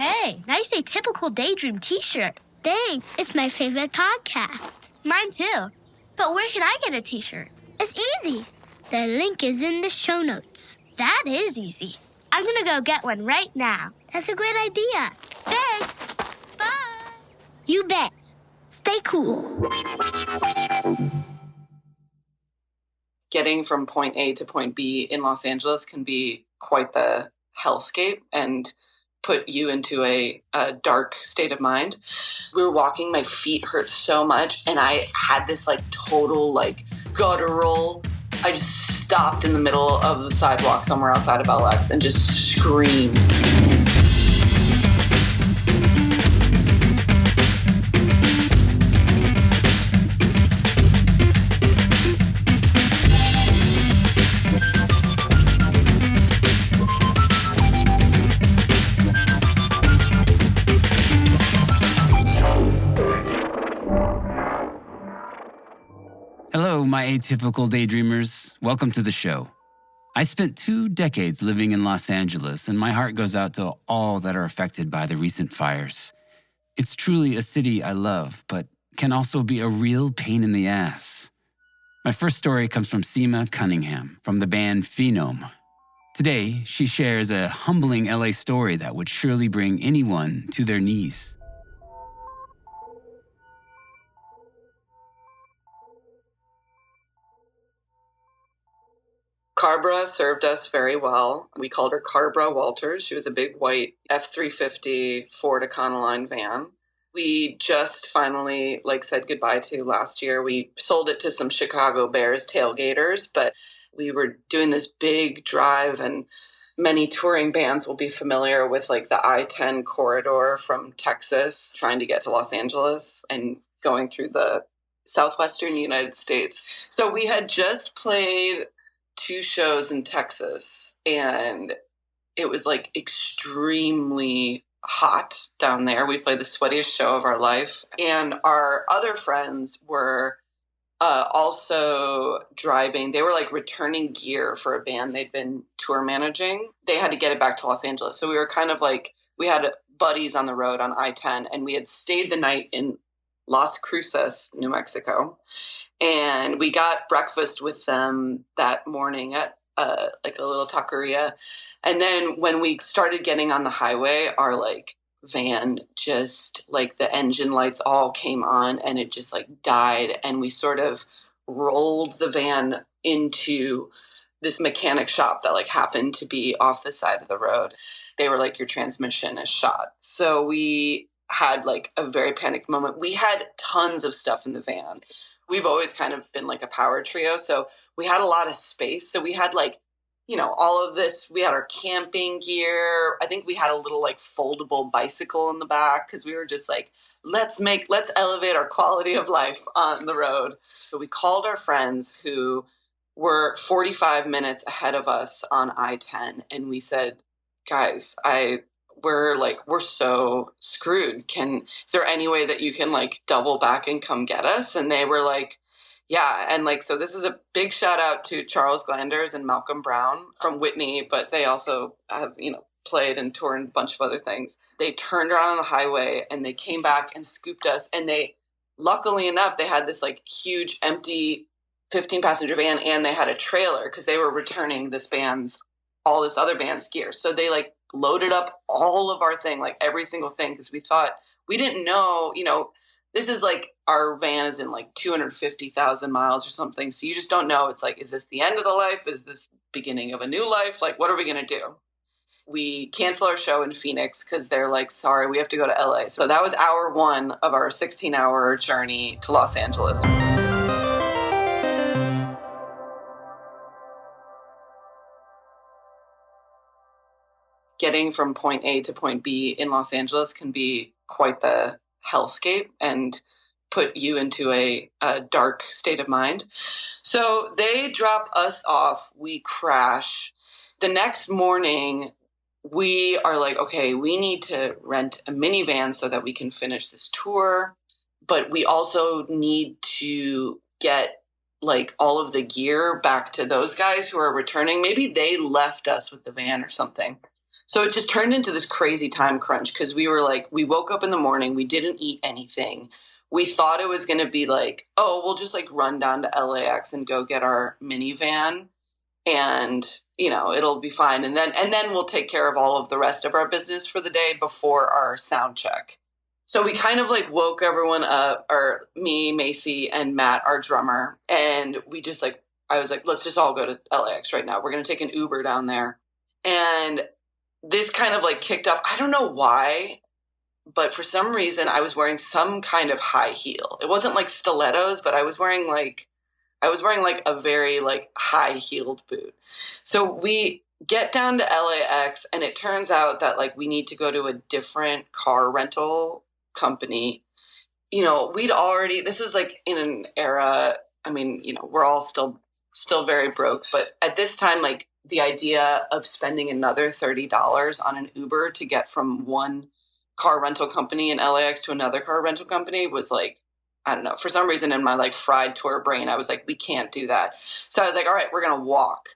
Hey, nice Atypical Daydream t-shirt. Thanks. It's my favorite podcast. Mine too. But where can I get a t-shirt? It's easy. The link is in the show notes. That is easy. I'm gonna go get one right now. That's a great idea. Thanks. Bye. You bet. Stay cool. Getting from point A to point B in Los Angeles can be quite the hellscape and put you into a dark state of mind. We were walking, my feet hurt so much, and I had this total guttural. I just stopped in the middle of the sidewalk somewhere outside of LX and just screamed. Hello, my atypical daydreamers. Welcome to the show. I spent 2 decades living in Los Angeles, and my heart goes out to all that are affected by the recent fires. It's truly a city I love, but can also be a real pain in the ass. My first story comes from Sima Cunningham from the band Finom. Today, she shares a humbling LA story that would surely bring anyone to their knees. Carbra served us very well. We called her Carbra Walters. She was a big white F-350 Ford Econoline van. We just finally said goodbye to last year. We sold it to some Chicago Bears tailgaters, but we were doing this big drive, and many touring bands will be familiar with the I-10 corridor from Texas trying to get to Los Angeles and going through the southwestern United States. So we had just played 2 shows in Texas, and it was extremely hot down there. We played the sweatiest show of our life, and our other friends were also driving. They were returning gear for a band they'd been tour managing. They had to get it back to Los Angeles. So we were kind of we had buddies on the road on I-10, and we had stayed the night in Las Cruces, New Mexico. And we got breakfast with them that morning at a little taqueria. And then when we started getting on the highway, our van just the engine lights all came on, and it just died. And we sort of rolled the van into this mechanic shop that happened to be off the side of the road. They were your transmission is shot. So we had a very panicked moment. We had tons of stuff in the van. We've always kind of been a power trio, so we had a lot of space. So we had all of this. We had our camping gear. I think we had a little foldable bicycle in the back because we were just let's elevate our quality of life on the road. So we called our friends who were 45 minutes ahead of us on I-10, and we said, guys, we're so screwed. Is there any way that you can double back and come get us? And they were yeah. And so this is a big shout out to Charles Glanders and Malcolm Brown from Whitney, but they also have, played and toured and a bunch of other things. They turned around on the highway and they came back and scooped us. And luckily enough, they had this huge empty 15-passenger van, and they had a trailer because they were returning all this other band's gear. So they loaded up all of our thing, every single thing, because we didn't know, this is our van is in 250,000 miles or something. So you just don't know. It's is this the end of the life? Is this beginning of a new life? What are we going to do? We cancel our show in Phoenix because they're sorry, we have to go to LA. So that was hour 1 of our 16-hour journey to Los Angeles. Getting from point A to point B in Los Angeles can be quite the hellscape and put you into a dark state of mind. So they drop us off. We crash. The next morning, we are okay, we need to rent a minivan so that we can finish this tour. But we also need to get all of the gear back to those guys who are returning. Maybe they left us with the van or something. So it just turned into this crazy time crunch because we woke up in the morning, we didn't eat anything. We thought it was going to be like, oh, we'll just like run down to LAX and go get our minivan and, it'll be fine. And then we'll take care of all of the rest of our business for the day before our sound check. So we kind of like woke everyone up, or me, Macy, and Matt, our drummer. And I was like, let's just all go to LAX right now. We're going to take an Uber down there. And this kind of like kicked off. I don't know why, but for some reason I was wearing some kind of high heel. It wasn't like stilettos, but I was wearing like a very like high heeled boot. So we get down to LAX and it turns out that like we need to go to a different car rental company. This was like in an era, we're all still very broke, but at this time, like the idea of spending another $30 on an Uber to get from one car rental company in LAX to another car rental company was like, I don't know, for some reason in my like fried tour brain, I was like, we can't do that. So I was like, all right, we're going to walk,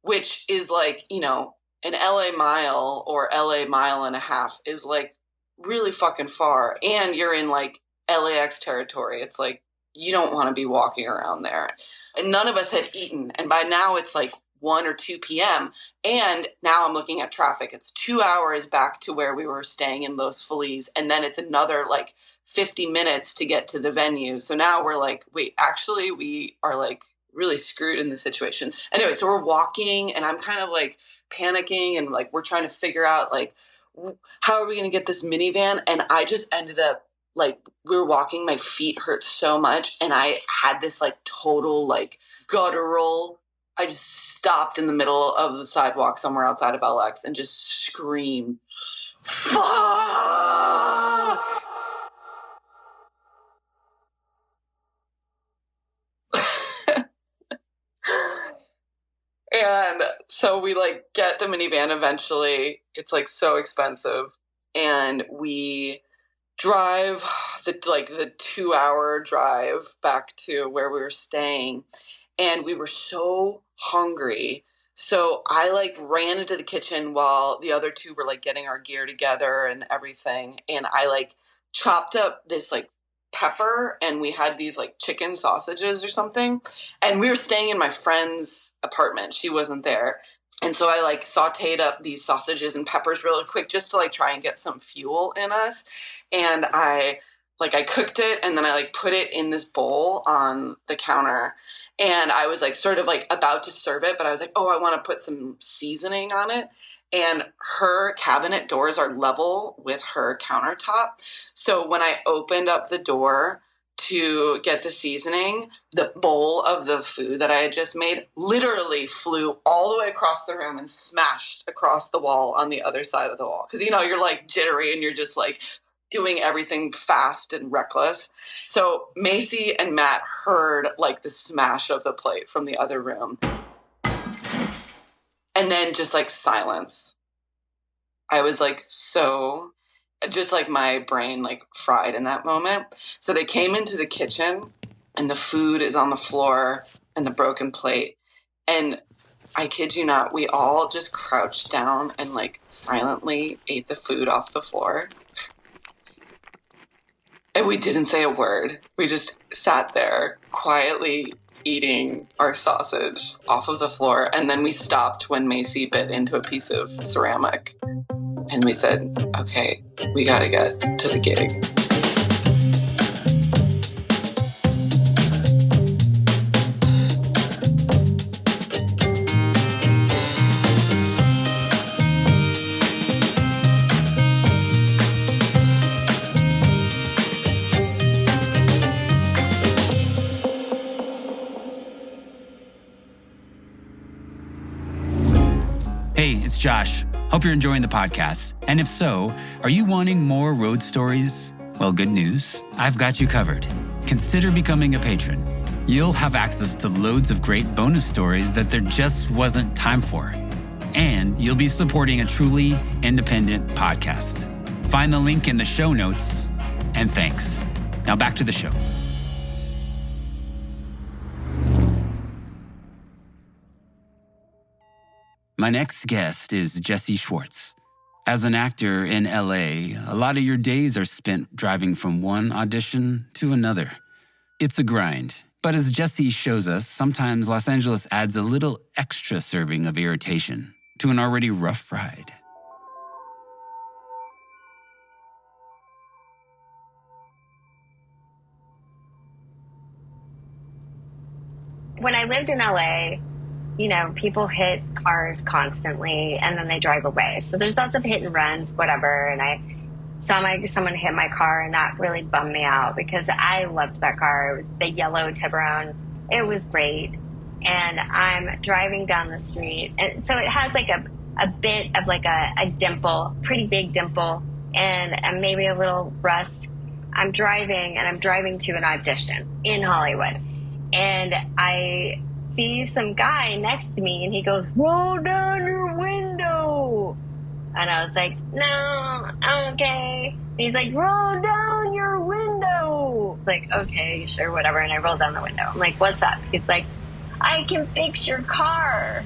which is like, an LA mile or LA mile and a half is like really fucking far. And you're in like LAX territory. It's like, you don't want to be walking around there. And none of us had eaten. And by now it's like 1 or 2 p.m. And now I'm looking at traffic. It's 2 hours back to where we were staying in Los Feliz. And then it's another like 50 minutes to get to the venue. So now we're like, wait, actually we are like really screwed in this situation. Anyway, so we're walking and I'm kind of like panicking and like we're trying to figure out like, how are we going to get this minivan? And I just ended up like, we were walking, my feet hurt so much. And I had this like total like guttural, I just stopped in the middle of the sidewalk somewhere outside of LX and just screamed, fuck! And so we like get the minivan eventually. It's like so expensive. And we drive the 2-hour drive back to where we were staying. And we were so hungry. So I like ran into the kitchen while the other two were like getting our gear together and everything. And I like chopped up this like pepper and we had these like chicken sausages or something. And we were staying in my friend's apartment. She wasn't there. And so I like sauteed up these sausages and peppers really quick just to like try and get some fuel in us. And I cooked it and then I like put it in this bowl on the counter. And I was like sort of like about to serve it, but I was like, oh, I want to put some seasoning on it. And her cabinet doors are level with her countertop. So when I opened up the door to get the seasoning, the bowl of the food that I had just made literally flew all the way across the room and smashed across the wall on the other side of the wall. Because, you're like jittery and you're just like doing everything fast and reckless. So Macy and Matt heard like the smash of the plate from the other room. And then just like silence. I was like just like my brain like fried in that moment. So they came into the kitchen and the food is on the floor and the broken plate. And I kid you not, we all just crouched down and like silently ate the food off the floor. And we didn't say a word. We just sat there quietly eating our sausage off of the floor. And then we stopped when Macy bit into a piece of ceramic. And we said, okay, we got to get to the gig. Hey, it's Josh. Hope you're enjoying the podcast. And if so, are you wanting more road stories? Well, good news. I've got you covered. Consider becoming a patron. You'll have access to loads of great bonus stories that there just wasn't time for. And you'll be supporting a truly independent podcast. Find the link in the show notes. And thanks. Now back to the show. My next guest is Jessy Schwartz. As an actor in LA, a lot of your days are spent driving from one audition to another. It's a grind, but as Jessy shows us, sometimes Los Angeles adds a little extra serving of irritation to an already rough ride. When I lived in LA, you know, people hit cars constantly and then they drive away. So there's lots of hit and runs, whatever. And I saw someone hit my car and that really bummed me out because I loved that car. It was the Yellow Lebaron. It was great. And I'm driving down the street. And so it has like a bit of like a dimple, pretty big dimple, and maybe a little rust. I'm driving to an audition in Hollywood. And I see some guy next to me and he goes, "Roll down your window." And I was like, "No, okay." And he's like, "Roll down your window." It's like, okay, sure, whatever. And I roll down the window. I'm like, "What's up?" He's like, "I can fix your car."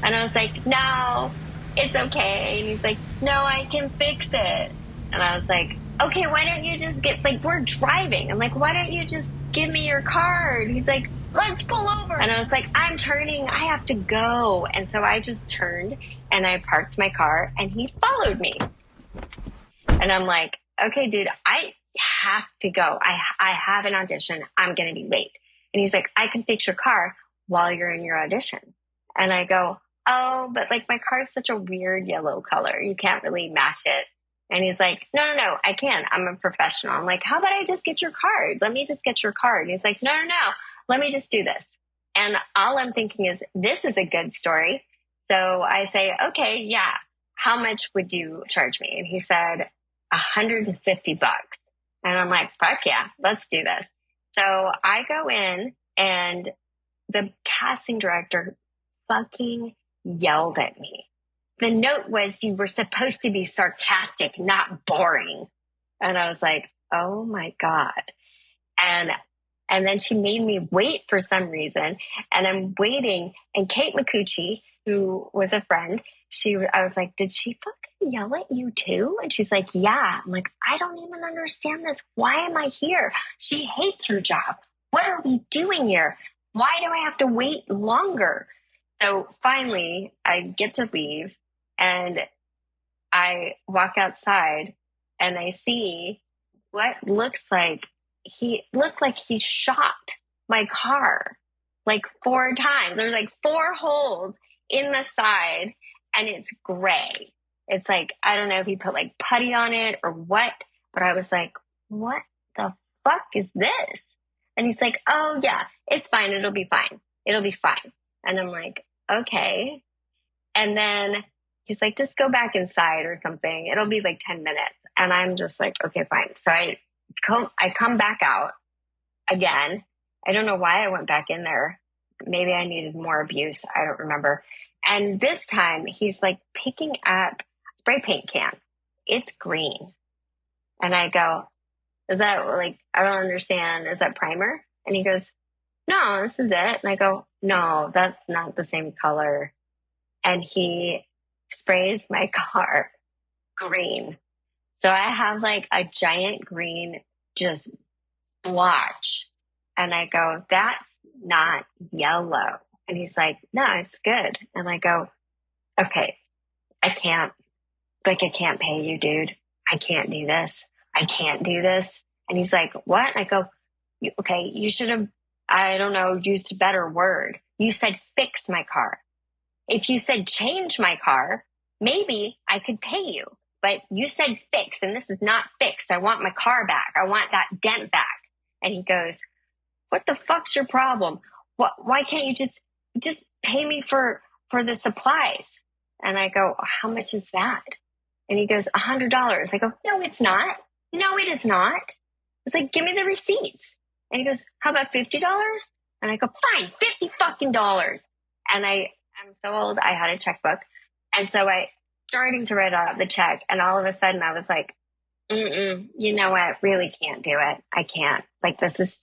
And I was like, "No, it's okay." And he's like, "No, I can fix it." And I was like, "Okay, why don't you just we're driving." I'm like, "Why don't you just give me your card?" He's like, "Let's pull over." And I was like, "I'm turning, I have to go." And so I just turned and I parked my car and he followed me. And I'm like, "Okay, dude, I have to go. I have an audition. I'm going to be late." And he's like, "I can fix your car while you're in your audition." And I go, "Oh, but like my car's such a weird yellow color. You can't really match it." And he's like, no, I can. I'm a professional. I'm like, "How about I just get your card? Let me just get your card." And he's like, no. Let me just do this. And all I'm thinking is, this is a good story. So I say, "Okay, yeah. How much would you charge me?" And he said, $150. And I'm like, fuck yeah, let's do this. So I go in and the casting director fucking yelled at me. The note was, "You were supposed to be sarcastic, not boring." And I was like, oh my God. And then she made me wait for some reason. And I'm waiting. And Kate McCucci, who was a friend, I was like, "Did she fucking yell at you too?" And she's like, "Yeah." I'm like, "I don't even understand this. Why am I here? She hates her job. What are we doing here? Why do I have to wait longer?" So finally, I get to leave and I walk outside and I see what looks like he shot my car like 4 times. There's like 4 holes in the side and it's gray. It's like, I don't know if he put like putty on it or what, but I was like, what the fuck is this? And he's like, "Oh yeah, it's fine. It'll be fine. It'll be fine." And I'm like, okay. And then he's like, "Just go back inside or something. It'll be like 10 minutes. And I'm just like, okay, fine. So I come back out again. I don't know why I went back in there. Maybe I needed more abuse. I don't remember. And this time he's like picking up a spray paint can. It's green. And I go, "Is that like, I don't understand. Is that primer?" And he goes, "No, this is it." And I go, "No, that's not the same color." And he sprays my car green. So I have like a giant green just splotch. And I go, "That's not yellow." And he's like, "No, it's good." And I go, "Okay, I can't pay you, dude. I can't do this. I can't do this." And he's like, "What?" And I go, "Okay, you should have, I don't know, used a better word. You said fix my car. If you said change my car, maybe I could pay you. But you said fix, and this is not fixed. I want my car back. I want that dent back." And he goes, "What the fuck's your problem? Why can't you just pay me for the supplies?" And I go, "How much is that?" And he goes, $100. I go, "No, it's not. No, it is not." It's like, "Give me the receipts." And he goes, "How about $50? And I go, "Fine, $50 fucking dollars." And I'm so old, I had a checkbook. And so I starting to write out the check. And all of a sudden I was like, you know what? Really can't do it. I can't. Like, this is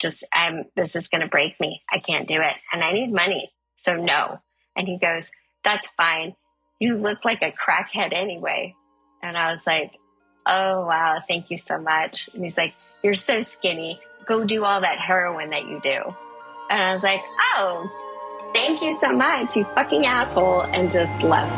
going to break me. I can't do it. And I need money. So no. And he goes, "That's fine. You look like a crackhead anyway." And I was like, oh, wow, thank you so much. And he's like, you're so skinny. Go do all that heroin that you do. And I was like, oh, thank you so much, you fucking asshole, and just left.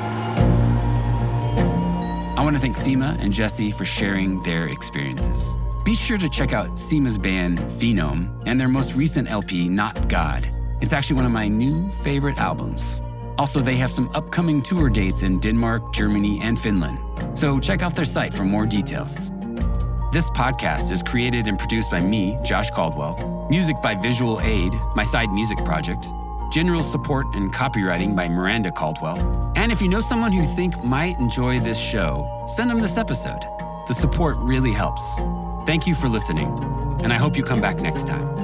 I want to thank Sima and Jessy for sharing their experiences. Be sure to check out Sima's band, Finom, and their most recent LP, Not God. It's actually one of my new favorite albums. Also, they have some upcoming tour dates in Denmark, Germany, and Finland. So check out their site for more details. This podcast is created and produced by me, Josh Caldwell. Music by Visual Aid, my side music project. General support and copywriting by Miranda Caldwell. And if you know someone who you think might enjoy this show, send them this episode. The support really helps. Thank you for listening, and I hope you come back next time.